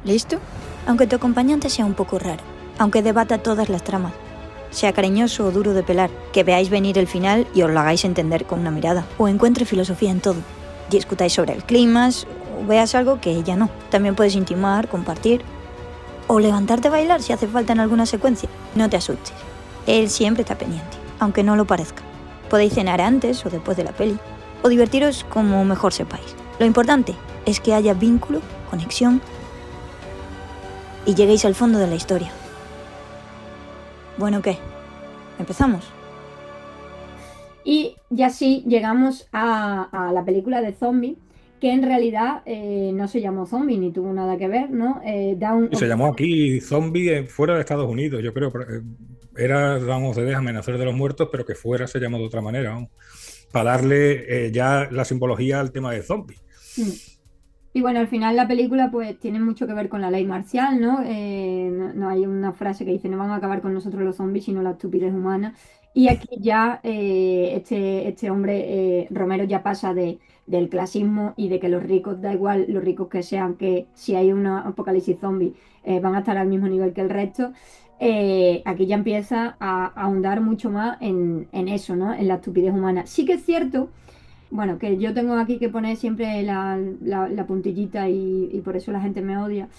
¿Listo? Aunque tu acompañante sea un poco raro, aunque debata todas las tramas, sea cariñoso o duro de pelar, que veáis venir el final y os lo hagáis entender con una mirada, o encuentre filosofía en todo, discutáis sobre el clima, o veas algo que ella no. También puedes intimar, compartir, o levantarte a bailar si hace falta en alguna secuencia. No te asustes, él siempre está pendiente, aunque no lo parezca. Podéis cenar antes o después de la peli, o divertiros como mejor sepáis. Lo importante es que haya vínculo, conexión, y lleguéis al fondo de la historia. Bueno, ¿qué? ¿Empezamos? Y ya sí llegamos a la película de Zombie, que en realidad no se llamó Zombie ni tuvo nada que ver, ¿no? Dawn Y of se llamó aquí Zombie fuera de Estados Unidos, yo creo. Era, vamos, de Amenazar de los Muertos, pero que fuera se llamó de otra manera, vamos, para darle ya la simbología al tema de zombie. Mm. Y bueno, al final la película pues tiene mucho que ver con la ley marcial, ¿no? No hay una frase que dice no van a acabar con nosotros los zombies, sino la estupidez humana. Y aquí ya este hombre, Romero, ya pasa del clasismo y de que los ricos, da igual los ricos que sean, que si hay una apocalipsis zombie van a estar al mismo nivel que el resto. Aquí ya empieza a ahondar mucho más en eso, ¿no? En la estupidez humana. Sí que es cierto. Bueno, que yo tengo aquí que poner siempre la puntillita y por eso la gente me odia,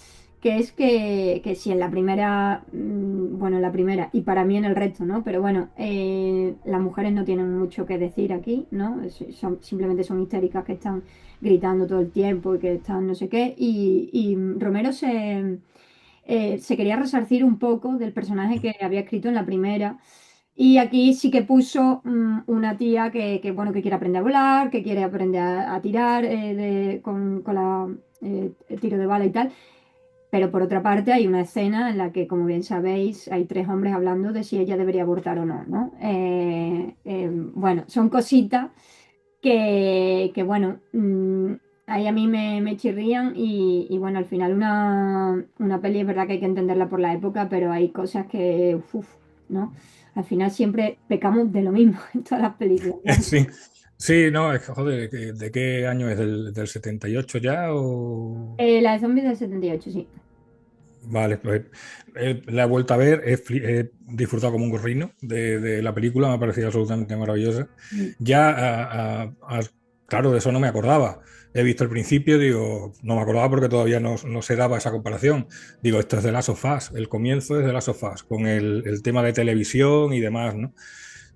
que es que si en la primera, bueno, en la primera y para mí en el resto, ¿no? Pero bueno, las mujeres no tienen mucho que decir aquí, ¿no? Simplemente son histéricas que están gritando todo el tiempo y que están no sé qué. Y Romero se quería resarcir un poco del personaje que había escrito en la primera. Y aquí sí que puso una tía bueno, que quiere aprender a volar, que quiere aprender a tirar con la tiro de bala y tal. Pero por otra parte hay una escena en la que, como bien sabéis, hay tres hombres hablando de si ella debería abortar o no, ¿no? Bueno, son cositas bueno, ahí a mí me chirrían bueno, al final una peli es verdad que hay que entenderla por la época, pero hay cosas que, uf, ¿no? Al final siempre pecamos de lo mismo en todas las películas, ¿no? Sí, sí, no, es que, joder, ¿de qué año es? ¿Del 78 ya? O... La de Zombies del 78 sí. Vale, pues la he vuelto a ver, he disfrutado como un gorrino de la película, me ha parecido absolutamente maravillosa. Mm. Ya, claro, de eso no me acordaba. He visto el principio, digo, no me acordaba porque todavía no se daba esa comparación. Digo, esto es de Last of Us, el comienzo es de Last of Us, con el tema de televisión y demás, ¿no?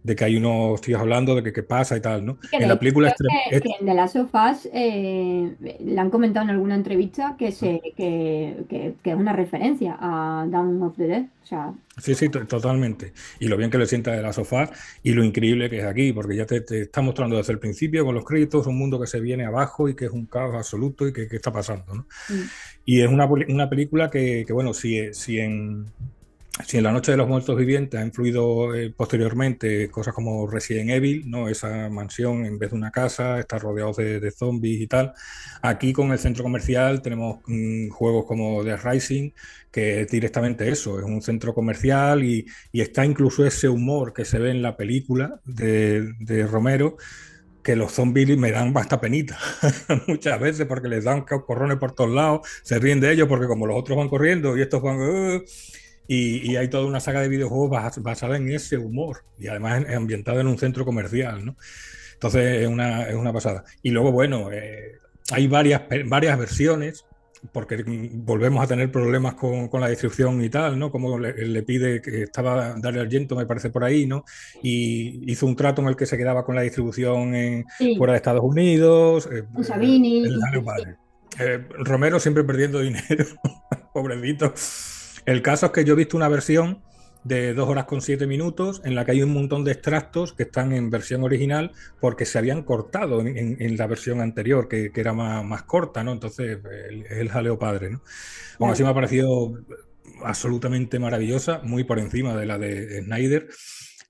De que hay unos tíos hablando de que qué pasa y tal, ¿no? Y que En de la hecho película creo que en The Last of Us le han comentado en alguna entrevista que es una referencia a Dawn of the Dead. O sea, sí, sí, totalmente. Y lo bien que le sienta de la sofá y lo increíble que es aquí, porque ya te está mostrando desde el principio con los créditos un mundo que se viene abajo y que es un caos absoluto y que está pasando, ¿no? mm, Y es una película que, bueno, si en La Noche de los Muertos Vivientes ha influido posteriormente cosas como Resident Evil, ¿no? Esa mansión en vez de una casa, está rodeado de zombies y tal. Aquí con el centro comercial tenemos juegos como The Rising, que es directamente eso, es un centro comercial y está incluso ese humor que se ve en la película de Romero, que los zombies me dan bastante penita muchas veces porque les dan corrones por todos lados, se ríen de ellos porque como los otros van corriendo y estos van... y hay toda una saga de videojuegos basada en ese humor y además ambientada en un centro comercial, ¿no? Entonces es una pasada. Y luego, bueno, hay varias versiones porque volvemos a tener problemas con la distribución y tal, ¿no? Como le pide que estaba Dario Argento, me parece por ahí, ¿no? Y hizo un trato en el que se quedaba con la distribución sí, fuera de Estados Unidos, con Sabini. el Dario Padre. Romero siempre perdiendo dinero, pobrecito. El caso es que yo he visto una versión de 2 horas con 7 minutos en la que hay un montón de extractos que están en versión original porque se habían cortado en la versión anterior, que era más corta, ¿no? Entonces, el jaleo padre, ¿no? Aún Claro. así me ha parecido absolutamente maravillosa, muy por encima de la de Snyder.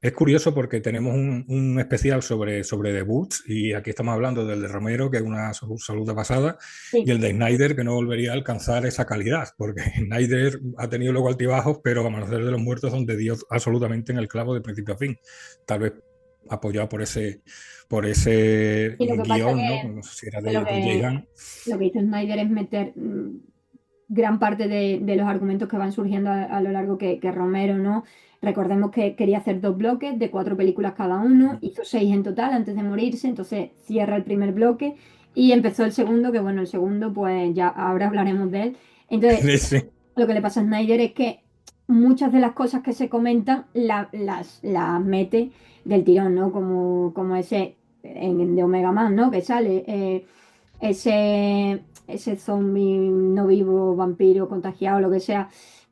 Es curioso porque tenemos un especial sobre debuts y aquí estamos hablando del de Romero, que es una salud pasada, y Sí. el de Snyder, que no volvería a alcanzar esa calidad, porque Snyder ha tenido luego altibajos, pero Amanecer de los Muertos donde dio absolutamente en el clavo de principio a fin. Tal vez apoyado por ese Y lo que pasa guión, ¿no? No sé si era que lo de Jay que, Gunn. lo que hizo Snyder es meter gran parte de los argumentos que van surgiendo a lo largo que Romero, ¿no? Recordemos que quería hacer 2 bloques de 4 películas cada uno, hizo 6 en total antes de morirse, entonces cierra el primer bloque y empezó el segundo, que bueno, el segundo pues ya ahora hablaremos de él. Entonces, Sí. lo que le pasa a Snyder es que muchas de las cosas que se comentan las mete del tirón, ¿no? Como ese de Omega Man, ¿no? Que sale ese zombie no vivo, vampiro, contagiado, lo que sea,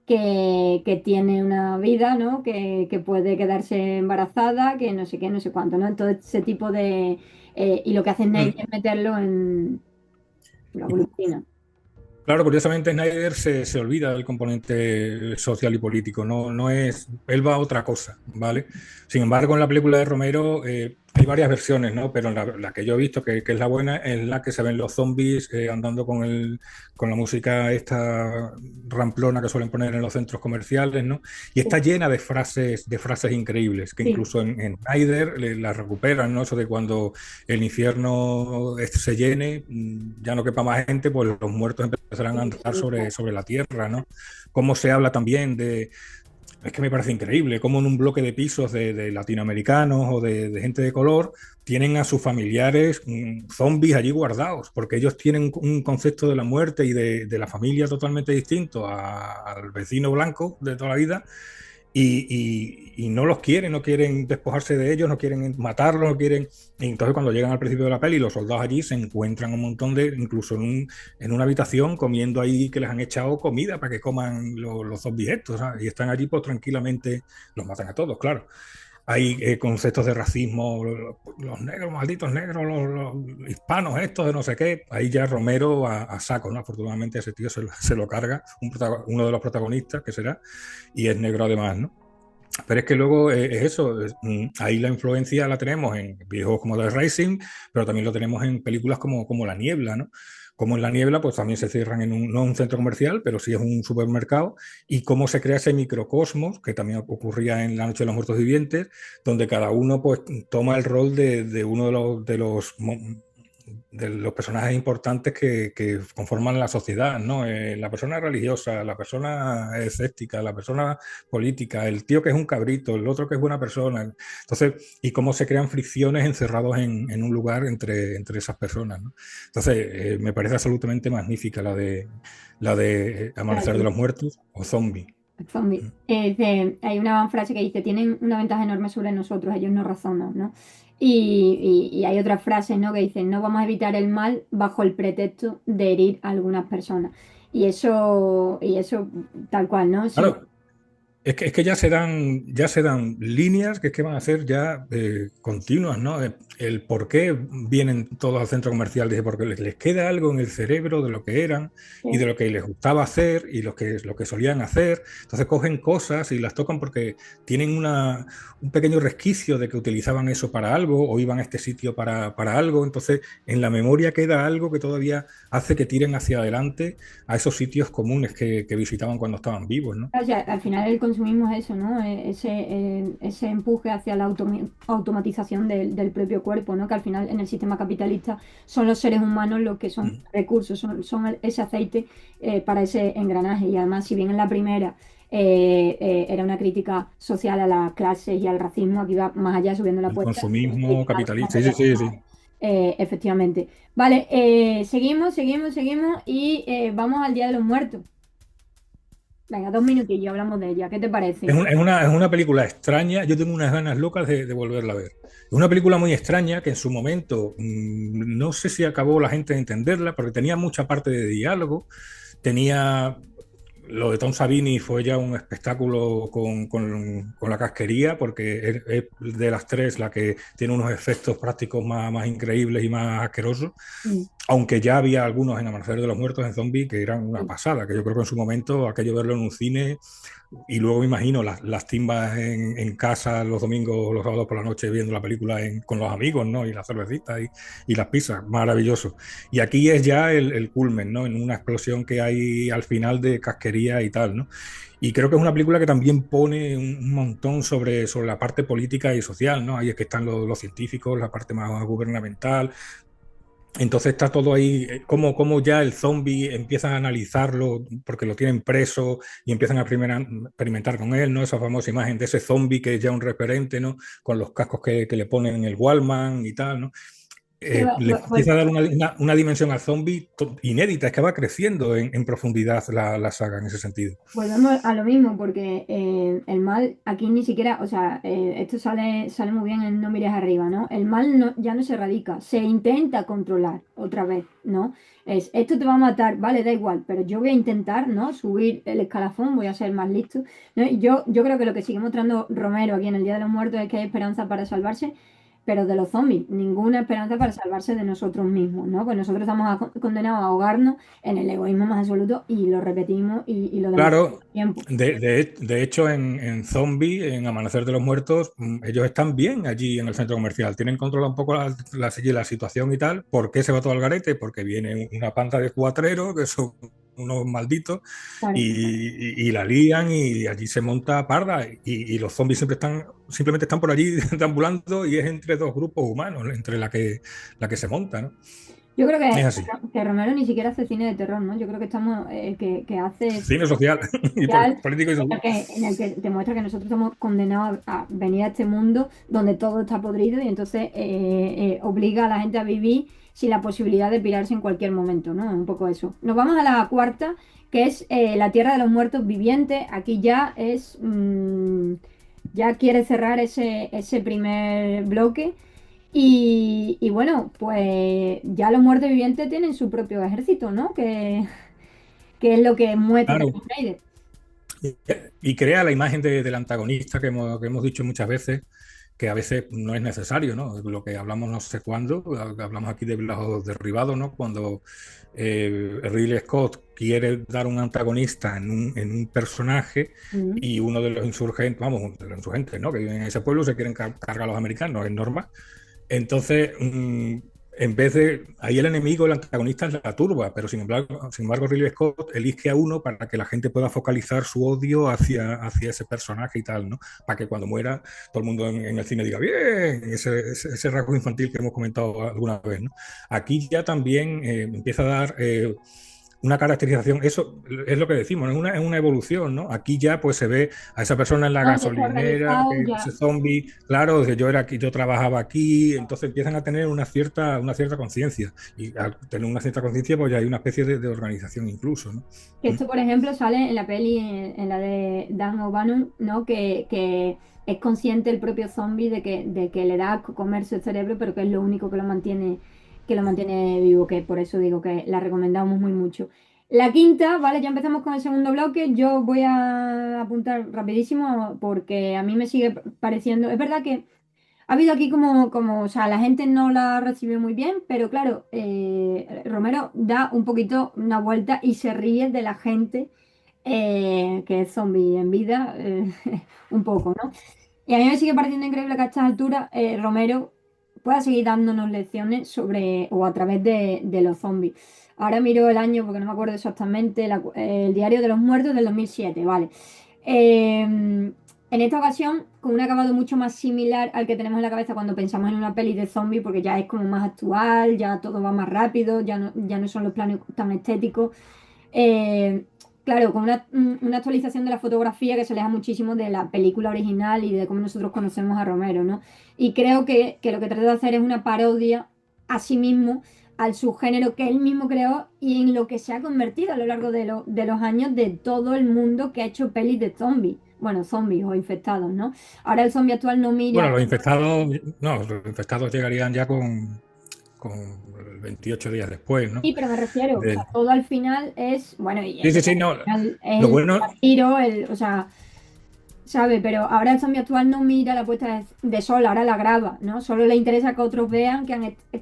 que tiene una vida, ¿no? Que puede quedarse embarazada, que no sé qué, no sé cuánto, ¿no? Entonces, ese tipo de... y lo que hace Snyder es meterlo en... Lo aglutina. Claro, curiosamente Snyder se olvida del componente social y político, no es, él va a otra cosa, ¿vale? Sin embargo, en la película de Romero hay varias versiones, ¿no? Pero la que yo he visto, que es la buena, es la que se ven los zombies andando con la música esta ramplona que suelen poner en los centros comerciales, ¿no? Y está llena de frases increíbles, que Sí, incluso en Snyder la recuperan, ¿no? Eso de cuando el infierno se llene, ya no quepa más gente, pues los muertos empezarán a andar sobre la tierra, ¿no? Cómo se habla también de... Es que me parece increíble cómo en un bloque de pisos de latinoamericanos o de gente de color tienen a sus familiares zombies allí guardados, porque ellos tienen un concepto de la muerte y de la familia totalmente distinto al vecino blanco de toda la vida y no los quieren, no quieren despojarse de ellos, no quieren matarlos, no quieren... Y entonces cuando llegan al principio de la peli, los soldados allí se encuentran un montón de, incluso en una habitación, comiendo ahí que les han echado comida para que coman los zombies estos, ¿sabes? Y están allí pues tranquilamente, los matan a todos, claro. Hay conceptos de racismo, los negros, malditos negros, los hispanos estos de no sé qué. Ahí ya Romero a saco, ¿no? Afortunadamente ese tío se lo carga, uno de los protagonistas, que será, y es negro además, ¿no? Pero es que luego es eso, ahí la influencia la tenemos en videojuegos como The Rising, pero también lo tenemos en películas como La Niebla, ¿no? Como en La Niebla, pues también se cierran no un centro comercial, pero sí es un supermercado, y cómo se crea ese microcosmos, que también ocurría en La Noche de los Muertos Vivientes, donde cada uno pues toma el rol de uno de los personajes importantes que conforman la sociedad, ¿no? La persona religiosa, la persona escéptica, la persona política, el tío que es un cabrito, el otro que es buena persona. Entonces, y cómo se crean fricciones encerrados en un lugar entre esas personas, ¿no? Entonces, me parece absolutamente magnífica la de Amanecer de los Muertos o Zombie. zombie. Hay una frase que dice, tienen una ventaja enorme sobre nosotros, ellos no razonan, ¿no? Y hay otras frases, ¿no? Que dicen, no vamos a evitar el mal bajo el pretexto de herir a algunas personas. Y eso tal cual, ¿no? Sí, Claro, es que ya se dan líneas que es que van a ser ya continuas, ¿no? El por qué vienen todos al centro comercial, dice, porque les queda algo en el cerebro de lo que eran y de sí. lo que les gustaba hacer y lo que solían hacer. Entonces cogen cosas y las tocan porque tienen un pequeño resquicio de que utilizaban eso para algo o iban a este sitio para algo. Entonces en la memoria queda algo que todavía hace que tiren hacia adelante a esos sitios comunes que visitaban cuando estaban vivos, ¿no? O sea, al final el consumismo es eso, ¿no? Ese empuje hacia la automatización del propio cuerpo, ¿no? Que al final en el sistema capitalista son los seres humanos los que son recursos, son ese aceite para ese engranaje. Y además, si bien en la primera era una crítica social a las clases y al racismo, aquí va más allá subiendo la El puerta. consumismo capitalista, sí, sí, sí. Efectivamente. Vale, seguimos y vamos al Día de los Muertos. Venga, 2 minutillos, hablamos de ella. ¿Qué te Es parece? una, es una, es una película extraña, yo tengo unas ganas locas de volverla a ver. Es una película muy extraña que en su momento no sé si acabó la gente de entenderla, porque tenía mucha parte de diálogo, tenía... Lo de Tom Savini fue ya un espectáculo con la casquería, porque es de las tres la que tiene unos efectos prácticos más increíbles y más asquerosos. Mm, Aunque ya había algunos en Amanecer de los Muertos en Zombie que eran una sí. pasada, que yo creo que en su momento aquello verlo en un cine y luego me imagino las timbas en casa los domingos, los sábados por la noche viendo la película con los amigos, ¿no? Y las cervecitas y las pizzas, maravilloso. Y aquí es ya el culmen, ¿no? En una explosión que hay al final de casquería y tal, ¿no? Y creo que es una película que también pone un montón sobre la parte política y social, ¿no? Ahí es que están los científicos, la parte más gubernamental, Entonces está todo ahí, como ya el zombie empiezan a analizarlo porque lo tienen preso y empiezan a experimentar con él, ¿no? Esa famosa imagen de ese zombie que es ya un referente, ¿no? Con los cascos que le ponen en el Wallman y tal, ¿no? Sí, Le empieza a dar una dimensión al zombie inédita, es que va creciendo en profundidad la saga en ese sentido. volvemos a lo mismo, porque el mal aquí ni siquiera, o sea, esto sale muy bien en No mires arriba, ¿no? El mal ya no se erradica, se intenta controlar otra vez, ¿no? Esto te va a matar, vale, da igual, pero yo voy a intentar, ¿no? Subir el escalafón, voy a ser más listo, ¿no? Y yo creo que lo que sigue mostrando Romero aquí en el Día de los Muertos es que hay esperanza para salvarse, pero de los zombies, ninguna esperanza para salvarse de nosotros mismos, ¿no? Pues nosotros estamos condenados a ahogarnos en el egoísmo más absoluto y lo repetimos y lo demostramos Claro, todo el tiempo. de hecho en Zombie, en Amanecer de los Muertos, ellos están bien allí en el centro comercial, tienen controlado un poco la situación y tal. ¿Por qué se va todo al garete? Porque viene una panda de cuatreros, que son unos malditos, Claro. y la lían y allí se monta parda y los zombies simplemente están por allí deambulando y es entre dos grupos humanos, entre la que se monta, ¿no? Yo creo Es así. que Romero ni siquiera hace cine de terror, ¿no? Yo creo que estamos, que hace Cine social y social político y social. en el que te muestra que nosotros estamos condenados a venir a este mundo donde todo está podrido y entonces obliga a la gente a vivir sin la posibilidad de pirarse en cualquier momento, ¿no? Un poco eso. Nos vamos a la cuarta, que es La Tierra de los Muertos Vivientes. Aquí ya es, ya quiere cerrar ese primer bloque. Y bueno, pues ya los muertos vivientes tienen su propio ejército, ¿no? Que es lo que muestra Claro. Zack Snyder. Y crea la imagen del antagonista que hemos dicho muchas veces, que a veces no es necesario, ¿no? Lo que hablamos no sé cuándo, hablamos aquí de los derribados, ¿no? Cuando Ridley Scott quiere dar un antagonista en un personaje Mm. y uno de los insurgentes, vamos, de los insurgentes, ¿no? Que viven en ese pueblo se quieren cargar a los americanos, es normal. Entonces, en vez de. Ahí el enemigo, el antagonista es la turba, pero sin embargo, Ridley Scott elige a uno para que la gente pueda focalizar su odio hacia ese personaje y tal, ¿no? Para que cuando muera todo el mundo en el cine diga, bien, ese rasgo infantil que hemos comentado alguna vez, ¿no? Aquí ya también empieza a dar. Una caracterización, eso es lo que decimos, es una evolución, ¿no? Aquí ya pues se ve a esa persona en la No, ya está gasolinera, organizado, ese ya. zombie, claro, que yo era aquí, yo trabajaba aquí, entonces empiezan a tener una cierta conciencia, y al tener una cierta conciencia pues ya hay una especie de organización incluso, ¿no? Que esto, por ejemplo, sale en la peli, en la de Dan O'Bannon, ¿no? Que es consciente el propio zombie de que le da asco comerse el cerebro, pero que es lo único que lo mantiene vivo, que por eso digo que la recomendamos muy mucho. La quinta, ¿vale? Ya empezamos con el segundo bloque. Yo voy a apuntar rapidísimo porque a mí me sigue pareciendo. Es verdad que ha habido aquí o sea, la gente no la recibió muy bien, pero claro, Romero da un poquito una vuelta y se ríe de la gente que es zombie en vida, un poco, ¿no? Y a mí me sigue pareciendo increíble que a estas alturas Romero pueda seguir dándonos lecciones sobre o a través de los zombies. Ahora miro el año porque no me acuerdo exactamente, el Diario de los Muertos del 2007, vale. En esta ocasión, con un acabado mucho más similar al que tenemos en la cabeza cuando pensamos en una peli de zombie, porque ya es como más actual, ya todo va más rápido, ya no son los planos tan estéticos. Eh, claro, con una actualización de la fotografía que se aleja muchísimo de la película original y de cómo nosotros conocemos a Romero, ¿no? Y creo que lo que trata de hacer es una parodia a sí mismo, al subgénero que él mismo creó y en lo que se ha convertido a lo largo de los años de todo el mundo que ha hecho pelis de zombies. Bueno, zombies o infectados, ¿no? Ahora el zombie actual no Bueno, mira. los infectados, no, los infectados llegarían ya con 28 días después, ¿no? Sí, pero me refiero, o sea, todo al final es, bueno, y Sí, sí, sí, no, al final es lo el bueno. vampiro, o sea, ¿sabe? Pero ahora el zombie actual no mira la puesta de sol, ahora la graba, ¿no? Solo le interesa que otros vean que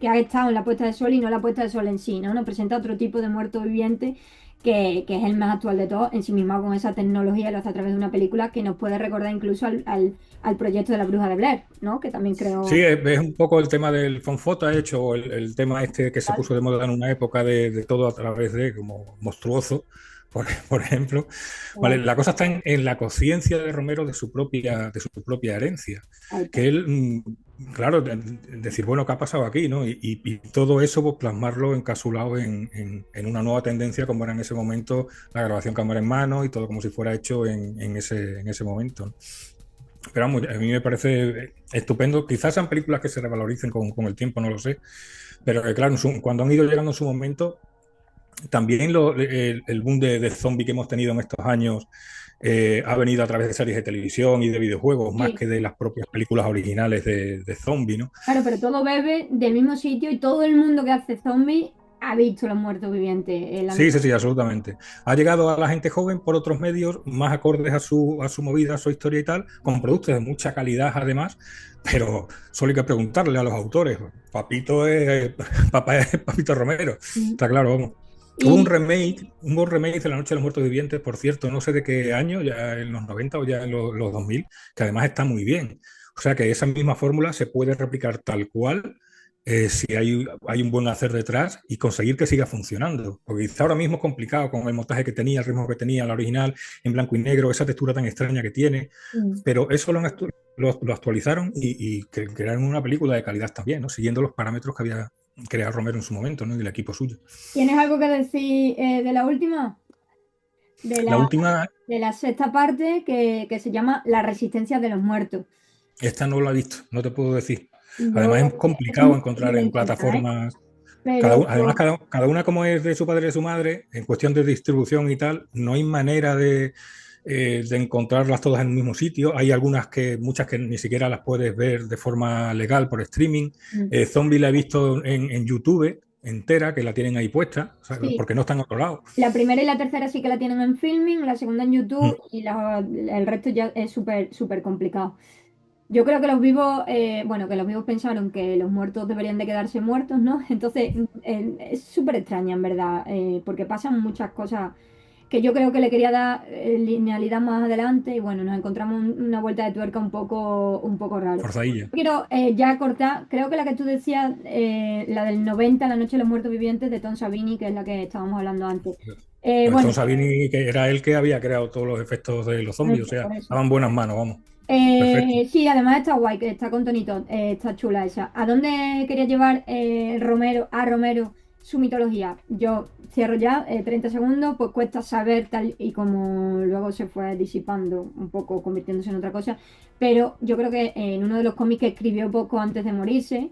han estado en la puesta de sol y no la puesta de sol en sí, ¿no? Nos presenta otro tipo de muerto viviente que es el más actual de todos, en sí mismo con esa tecnología, lo hace a través de una película que nos puede recordar incluso al proyecto de la Bruja de Blair, ¿no? Que también Sí, creo. es un poco el tema del found footage o el tema este que se puso de moda en una época de todo a través de como monstruoso, por ejemplo. Vale, la cosa está en la conciencia de Romero de su propia herencia, que él claro, decir, bueno, ¿qué ha pasado aquí? ¿No? Y todo eso, pues plasmarlo encapsulado en una nueva tendencia, como era en ese momento la grabación cámara en mano y todo como si fuera hecho en ese momento, ¿no? Pero vamos, a mí me parece estupendo. Quizás sean películas que se revaloricen con el tiempo, no lo sé. Pero claro, cuando han ido llegando en su momento, también el boom de zombie que hemos tenido en estos años ha venido a través de series de televisión y de videojuegos, más Sí, que de las propias películas originales de zombie, ¿no? claro, pero todo bebe del mismo sitio y todo el mundo que hace zombies ha visto los muertos vivientes. Sí, sí, sí, absolutamente. Ha llegado a la gente joven por otros medios más acordes a su movida, a su historia y tal, con productos de mucha calidad además, pero solo hay que preguntarle a los autores. Papito es, papá es Papito Romero, Mm. está claro, vamos. Y Hubo un remake de La Noche de los Muertos Vivientes, por cierto, no sé de qué año, ya en los 90 o ya en los 2000, que además está muy bien. O sea que esa misma fórmula se puede replicar tal cual si hay un buen hacer detrás y conseguir que siga funcionando. Porque quizá ahora mismo es complicado con el montaje que tenía, el ritmo que tenía la original, en blanco y negro, esa textura tan extraña que tiene, mm, pero eso lo actualizaron y crearon una película de calidad también, ¿no? Siguiendo los parámetros que había creado Romero en su momento, ¿no? Y el equipo suyo. ¿tienes algo que decir de la última? De La la, última, de la sexta parte que se llama La Resistencia de los Muertos. esta no la he visto, no te puedo decir. Yo, Además es es complicado muy encontrar difícil de en encontrar, ¿eh? plataformas. Pero Además, cada una como es de su padre y de su madre, en cuestión de distribución y tal, no hay manera de encontrarlas todas en el mismo sitio. Hay muchas que ni siquiera las puedes ver de forma legal por streaming. mm, Zombie la he visto en YouTube entera, que la tienen ahí puesta, o sea, sí, porque no está en otro lado. la primera y la tercera sí que la tienen en Filming, la segunda en Mm. YouTube y el resto ya es súper súper complicado. Yo creo que los vivos, bueno, que los vivos pensaron que los muertos deberían de quedarse muertos, ¿no? Entonces, es súper extraña, en verdad, porque pasan muchas cosas que yo creo que le quería dar linealidad más adelante y bueno, nos encontramos una vuelta de tuerca un poco raro. Forzadilla. Quiero ya cortar, creo que la que tú decías, la del 90 La Noche de los Muertos Vivientes, de Tom Savini, que es la que estábamos hablando antes. Pues Bueno, Tom Savini, que era él que había creado todos los efectos de los zombies, o sea, por eso. estaban buenas manos, vamos. Perfecto. Sí, además está guay, que está con Tonito, está chula esa. ¿A dónde quería llevar Romero su mitología? Yo cierro ya, 30 segundos, pues cuesta saber tal y como luego se fue disipando un poco, convirtiéndose en otra cosa. Pero yo creo que en uno de los cómics que escribió poco antes de morirse,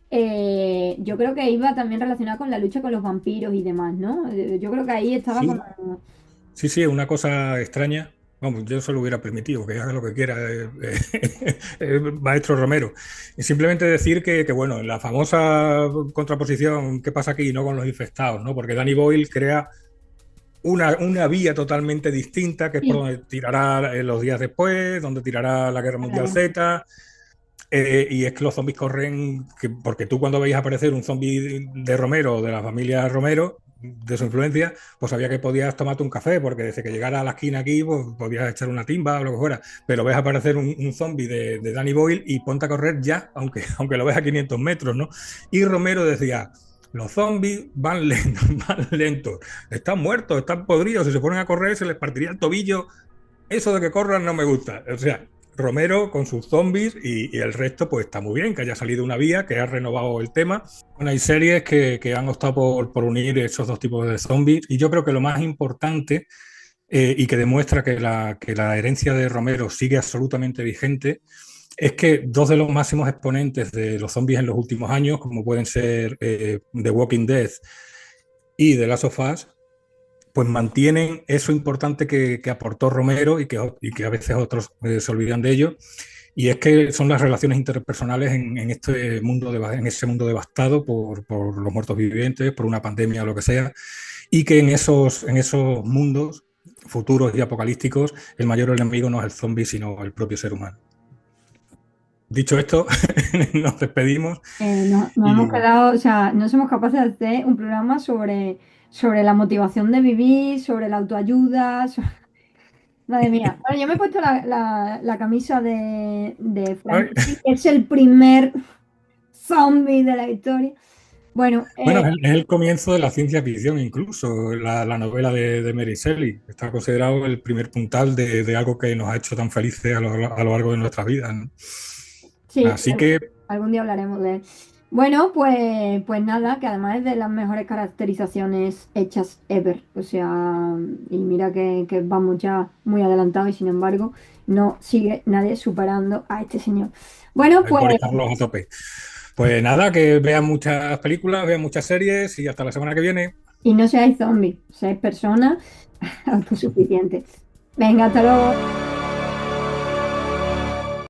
yo creo que iba también relacionado con la lucha con los vampiros y demás, ¿no? Yo creo que ahí estaba como... Sí, sí, sí, es una cosa extraña. Vamos, yo se lo hubiera permitido, que haga lo que quiera Maestro Romero. Y simplemente decir bueno, la famosa contraposición, ¿qué pasa aquí? No con los infectados, ¿no? Porque Danny Boyle crea una vía totalmente distinta, que es por Sí, donde tirará los días después, donde tirará la Guerra Mundial claro. Z. Y es que los zombies corren, porque tú cuando veis aparecer un zombie de Romero o de la familia Romero, de su influencia, pues sabía que podías tomarte un café, porque desde que llegara a la esquina aquí, pues podías echar una timba o lo que fuera. Pero ves aparecer un zombie de Danny Boyle y ponte a correr ya, aunque lo ves a 500 metros, ¿no? Y Romero decía, los zombies van lentos, van lentos, están muertos, están podridos, si se ponen a correr se les partiría el tobillo. Eso de que corran no me gusta. O sea, Romero con sus zombies y el resto, pues está muy bien, que haya salido una vía, que ha renovado el tema. Bueno, hay series que han optado por unir esos dos tipos de zombies y yo creo que lo más importante y que demuestra que la herencia de Romero sigue absolutamente vigente es que dos de los máximos exponentes de los zombies en los últimos años, como pueden ser The Walking Dead y The Last of Us, pues mantienen eso importante que aportó Romero y que a veces otros se olvidan de ello, y es que son las relaciones interpersonales en este mundo, en ese mundo devastado por los muertos vivientes, por una pandemia o lo que sea, y que en esos mundos futuros y apocalípticos el mayor enemigo no es el zombie, sino el propio ser humano. Dicho esto, nos despedimos Nos hemos y quedado, o sea, no somos capaces de hacer un programa sobre la motivación de vivir, sobre la autoayuda. Madre mía. Bueno, yo me he puesto la camisa de ay, Frankenstein, que es el primer zombie de la historia. Bueno, bueno, es el comienzo de la ciencia ficción, incluso la novela de Mary Shelley. Está considerado el primer puntal de algo que nos ha hecho tan felices a lo largo de nuestras vidas, ¿no? sí, Así que algún día hablaremos de él. Bueno, pues nada, que además es de las mejores caracterizaciones hechas ever. O sea, y mira que vamos ya muy adelantados y sin embargo no sigue nadie superando a este señor. Bueno, Hay pues Boris Karloff a tope. Pues nada, que vean muchas películas, vean muchas series y hasta la semana que viene. y no seáis zombies, seáis personas autosuficientes. Venga, hasta luego.